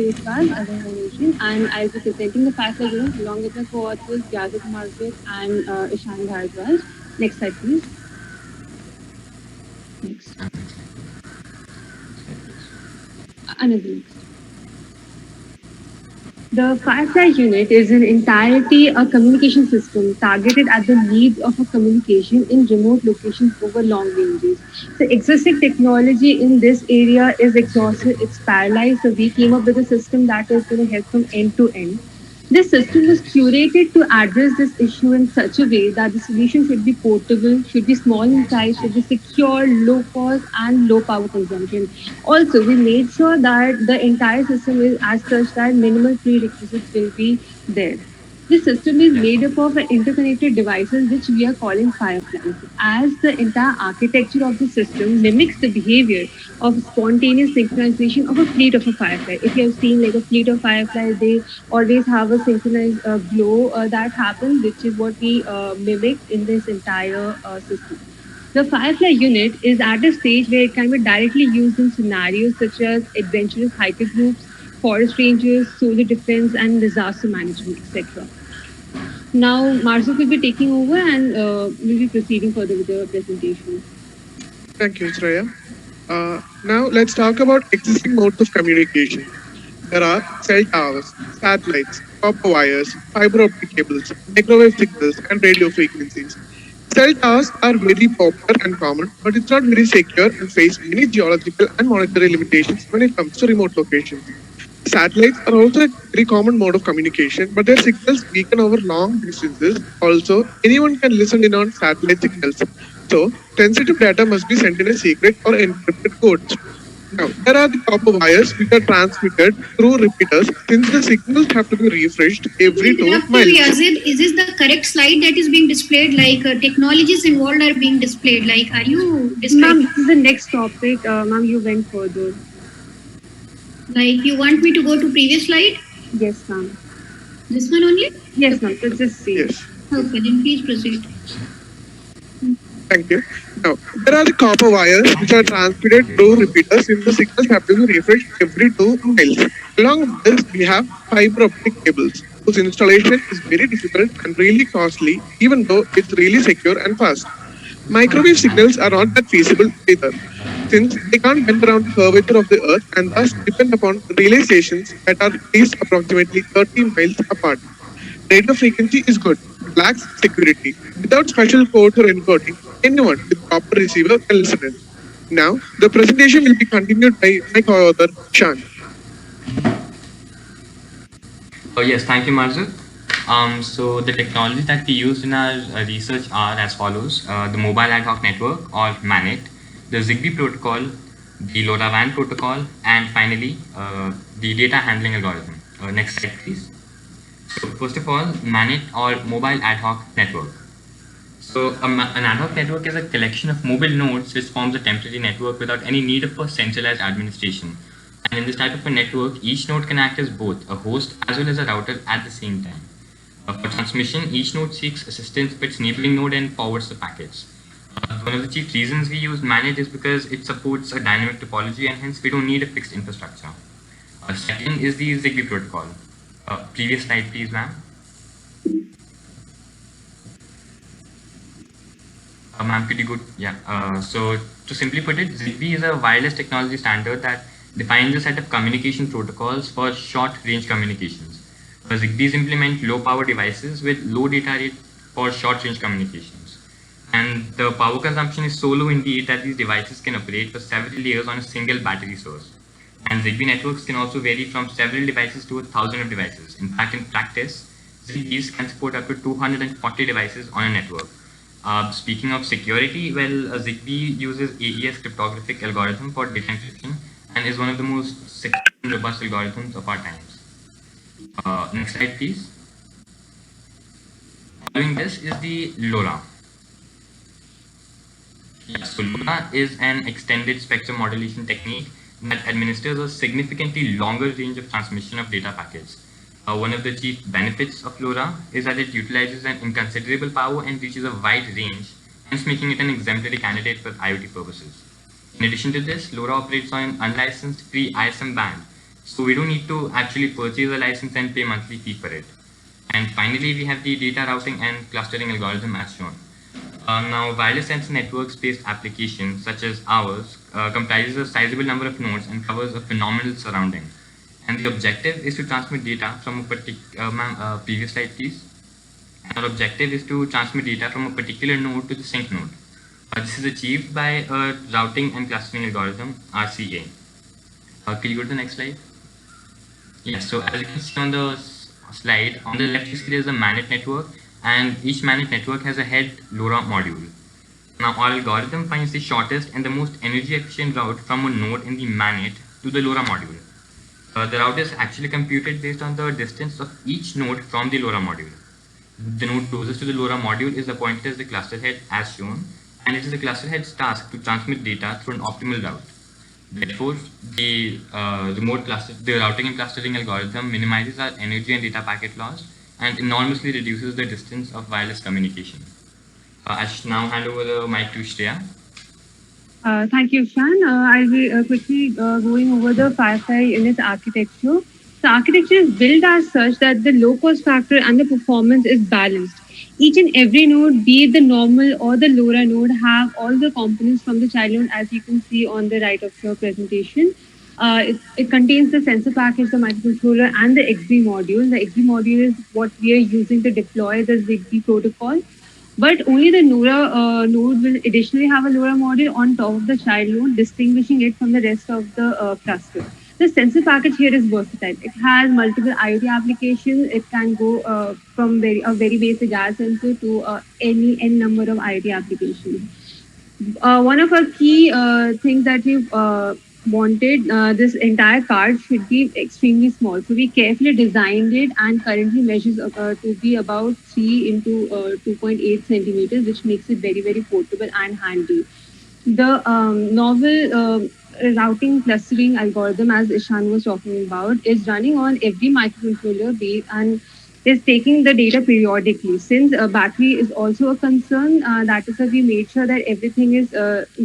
Shirswal, as I have mentioned, and I'll be presenting the Firefly unit along with my co-authors Yazid Margaret and Ishan Bharadwaj. Next slide, please. Next. Another next. The Firefly unit is in entirety a communication system targeted at the needs of a communication in remote locations over long ranges. The existing technology in this area is exhausted, it's paralyzed, so we came up with a system that is going to help from end to end. This system was curated to address this issue in such a way that the solution should be portable, should be small in size, should be secure, low cost, and low power consumption. Also, we made sure that the entire system is as such that minimal prerequisites will be there. The system is made up of interconnected devices which we are calling fireflies. As the entire architecture of the system mimics the behavior of spontaneous synchronization of a fleet of a firefly. If you have seen like a fleet of fireflies, they always have a synchronized glow that happens, which is what we mimic in this entire system. The Firefly unit is at a stage where it can be directly used in scenarios such as adventurous hiker groups, forest rangers, solar defense, and disaster management, etc. Now, Marzo will be taking over and will be proceeding further with the presentation. Thank you, Shreya. Now let's talk about existing modes of communication. There are cell towers, satellites, copper wires, fiber optic cables, microwave signals, and radio frequencies. Cell towers are very popular and common, but it's not very secure and face many geological and monetary limitations when it comes to remote locations. Satellites are also a very common mode of communication, but their signals weaken over long distances. Also, anyone can listen in on satellite signals. So, sensitive data must be sent in a secret or encrypted codes. Now, there are the copper wires which are transmitted through repeaters since the signals have to be refreshed every 2 miles. Yazid, is this the correct slide that is being displayed? Like technologies involved are being displayed. Like, are you displaying? Ma'am, this is the next topic. Ma'am, you went further. Like, you want me to go to previous slide? Yes, ma'am. This one only? Yes, ma'am. Let's just see. Yes. Okay, then please proceed. Thank you. Now, there are the copper wires which are transmitted through repeaters since the signals have to be refreshed every 2 miles. Along with this, we have fiber optic cables, whose installation is very difficult and really costly, even though it's really secure and fast. Microwave signals are not that feasible either, since they can't bend around the curvature of the Earth and thus depend upon relay stations that are placed approximately 30 miles apart. Radio frequency is good, but lacks security. Without special codes or encoding, anyone with proper receiver can listen in. Now, the presentation will be continued by my co-author, Shan. Oh yes, thank you, Marjit. So the technologies that we used in our research are as follows: the Mobile Ad Hoc Network, or MANET, the ZigBee protocol, the LoRaWAN protocol, and finally the data handling algorithm. Next slide, please. So first of all, MANET, or Mobile Ad Hoc Network. So an ad hoc network is a collection of mobile nodes which forms a temporary network without any need of a centralized administration. And in this type of a network, each node can act as both a host as well as a router at the same time. For transmission, each node seeks assistance with its neighboring node and forwards the packets. One of the chief reasons we use MANET is because it supports a dynamic topology, and hence we don't need a fixed infrastructure. Second is the ZigBee protocol. Previous slide, please, ma'am. Ma'am, could you go? Yeah. So to simply put it, ZigBee is a wireless technology standard that defines a set of communication protocols for short-range communications. ZigBees implement low-power devices with low data rate for short-range communications. And the power consumption is so low indeed that these devices can operate for several years on a single battery source. And ZigBee networks can also vary from several devices to 1,000 of devices. In fact, in practice, ZigBees can support up to 240 devices on a network. Speaking of security, well, ZigBee uses AES cryptographic algorithm for data encryption and is one of the most secure and robust algorithms of our times. Next slide, please. Following this is the LoRa. So LoRa is an extended spectrum modulation technique that administers a significantly longer range of transmission of data packets. One of the chief benefits of LoRa is that it utilizes an inconsiderable power and reaches a wide range, hence making it an exemplary candidate for IoT purposes. In addition to this, LoRa operates on an unlicensed free ISM band, So we don't need to actually purchase a license and pay monthly fee for it. And finally, we have the data routing and clustering algorithm as shown. Now, wireless sensor networks-based applications such as ours comprises a sizable number of nodes and covers a phenomenal surrounding. And the objective is to transmit data from a particular, previous slide please. And our objective is to transmit data from a particular node to the sink node. This is achieved by a routing and clustering algorithm, RCA. Can you go to the next slide? Yes, so as you can see on the slide, on the left you see there is a MANET network, and each MANET network has a head LoRa module. Now our algorithm finds the shortest and the most energy efficient route from a node in the MANET to the LoRa module. The route is actually computed based on the distance of each node from the LoRa module. The node closest to the LoRa module is appointed as the cluster head as shown, and it is the cluster head's task to transmit data through an optimal route. Therefore, the routing and clustering algorithm minimizes our energy and data packet loss and enormously reduces the distance of wireless communication. I should now hand over the mic to Shreya. Thank you, Shan. I'll be quickly going over the Firefly in its architecture. The architecture is built as such that the low cost factor and the performance is balanced. Each and every node, be it the normal or the LoRa node, have all the components from the child node, as you can see on the right of your presentation. It contains the sensor package, the microcontroller, and the XBee module. The XBee module is what we are using to deploy the ZigBee protocol. But only the LoRa node will additionally have a LoRa module on top of the child node, distinguishing it from the rest of the cluster. The sensor package here is versatile. It has multiple IoT applications. It can go from a very basic gas sensor to any n number of IoT applications. One of our key things that we've wanted, this entire card should be extremely small. So we carefully designed it and currently measures to be about 3 into 2.8 centimeters, which makes it very, very portable and handy. The novel routing clustering algorithm, as Ishan was talking about, is running on every microcontroller base and is taking the data periodically. Since battery is also a concern, that is why we made sure that everything is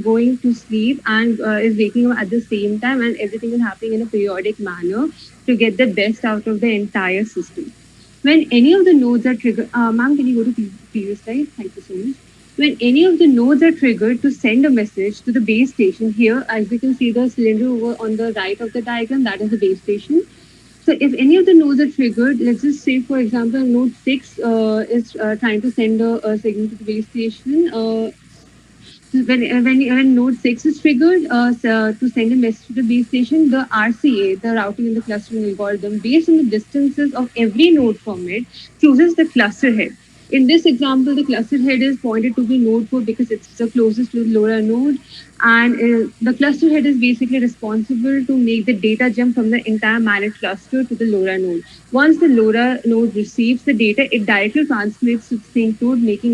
going to sleep and is waking up at the same time, and everything is happening in a periodic manner to get the best out of the entire system. When any of the nodes are triggered, ma'am, can you go to previous slide? Thank you so much. When any of the nodes are triggered to send a message to the base station, here, as you can see the cylinder over on the right of the diagram, that is the base station. So if any of the nodes are triggered, let's just say, for example, node 6 is trying to send a signal to the base station. When node 6 is triggered to send a message to the base station, the RCA, the routing and the clustering algorithm, based on the distances of every node from it, chooses the cluster head. In this example, the cluster head is pointed to be node 4 because it's the closest to the LoRa node. And the cluster head is basically responsible to make the data jump from the entire MANET cluster to the LoRa node. Once the LoRa node receives the data, it directly transmits to the sink node, making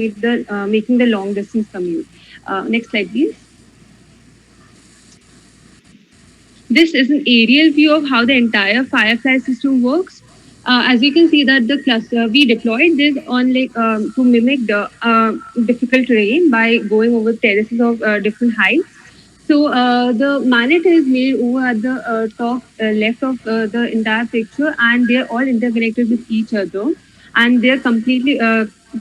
the long distance commute. Next slide, please. This is an aerial view of how the entire Firefly system works. As you can see that the cluster, we deployed this on to mimic the difficult terrain by going over terraces of different heights. So the MANET is made over at the top left of the entire picture, and they're all interconnected with each other, and they're completely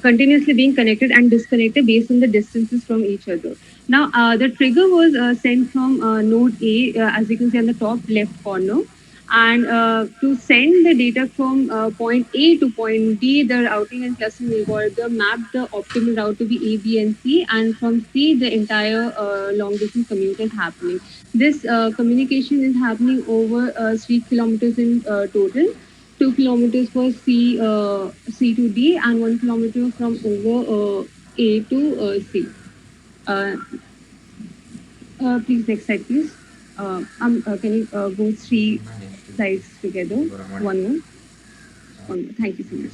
continuously being connected and disconnected based on the distances from each other. Now the trigger was sent from node A, as you can see on the top left corner. And to send the data from point A to point B, the routing and clustering algorithm mapped the optimal route to be A, B, and C. And from C, the entire long distance commute is happening. This communication is happening over 3 kilometers in total. 2 kilometers for C to D, and 1 kilometer from over A to C. Please, next slide, please. Can you go 3 slides together? One more. Thank you so much.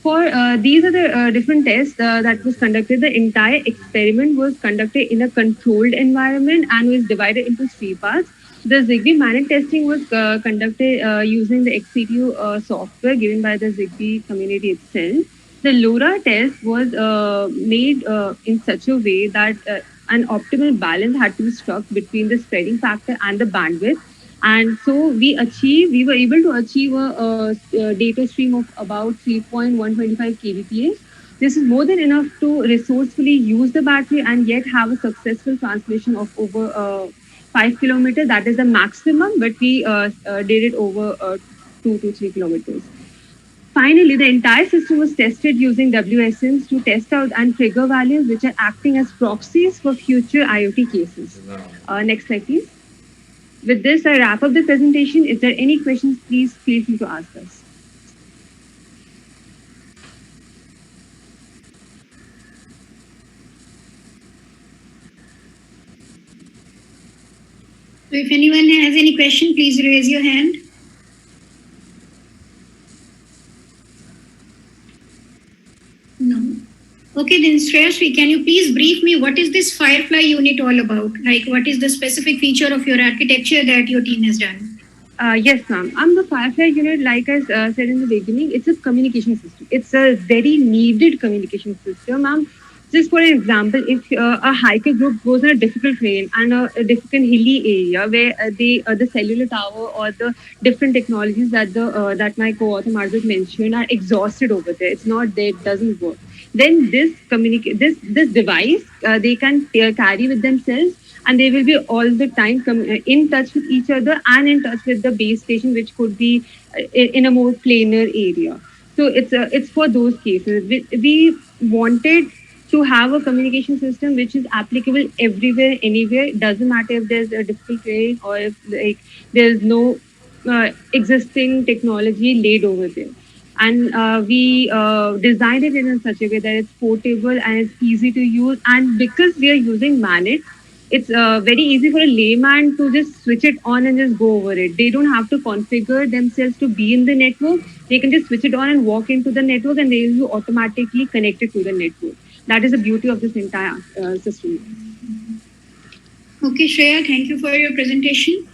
For these are the different tests that was conducted. The entire experiment was conducted in a controlled environment and was divided into 3 parts. The ZigBee MANET testing was conducted using the XCTU software given by the ZigBee community itself. The LoRa test was made in such a way that an optimal balance had to be struck between the spreading factor and the bandwidth. And so we were able to achieve a data stream of about 3.125 kbps. This is more than enough to resourcefully use the battery and yet have a successful transmission of over 5 kilometers. That is the maximum, but we did it over 2 to 3 kilometers. Finally, the entire system was tested using WSMs to test out and trigger values which are acting as proxies for future IoT cases. Next slide, please. With this, I wrap up the presentation. If there are any questions, please feel free to ask us. So if anyone has any question, please raise your hand. No. Okay, then Shreyas, can you please brief me what is this Firefly unit all about? Like, what is the specific feature of your architecture that your team has done? Yes, ma'am. The Firefly unit, like I said in the beginning, it's a communication system. It's a very needed communication system, ma'am. Just for example, if a hiker group goes on a difficult terrain and a difficult hilly area where the cellular tower or the different technologies that my co-author Margaret mentioned are exhausted over there. It's not there. It doesn't work. Then this device they can carry with themselves, and they will be all the time in touch with each other and in touch with the base station, which could be in a more planar area. So it's for those cases. We wanted to have a communication system which is applicable everywhere, anywhere. It doesn't matter if there's a difficult terrain or if like there's no existing technology laid over there. And we designed it in such a way that it's portable and it's easy to use. And because we are using Manet, it's very easy for a layman to just switch it on and just go over it. They don't have to configure themselves to be in the network. They can just switch it on and walk into the network, and they will be automatically connected to the network. That is the beauty of this entire system. Okay, Shreya, thank you for your presentation.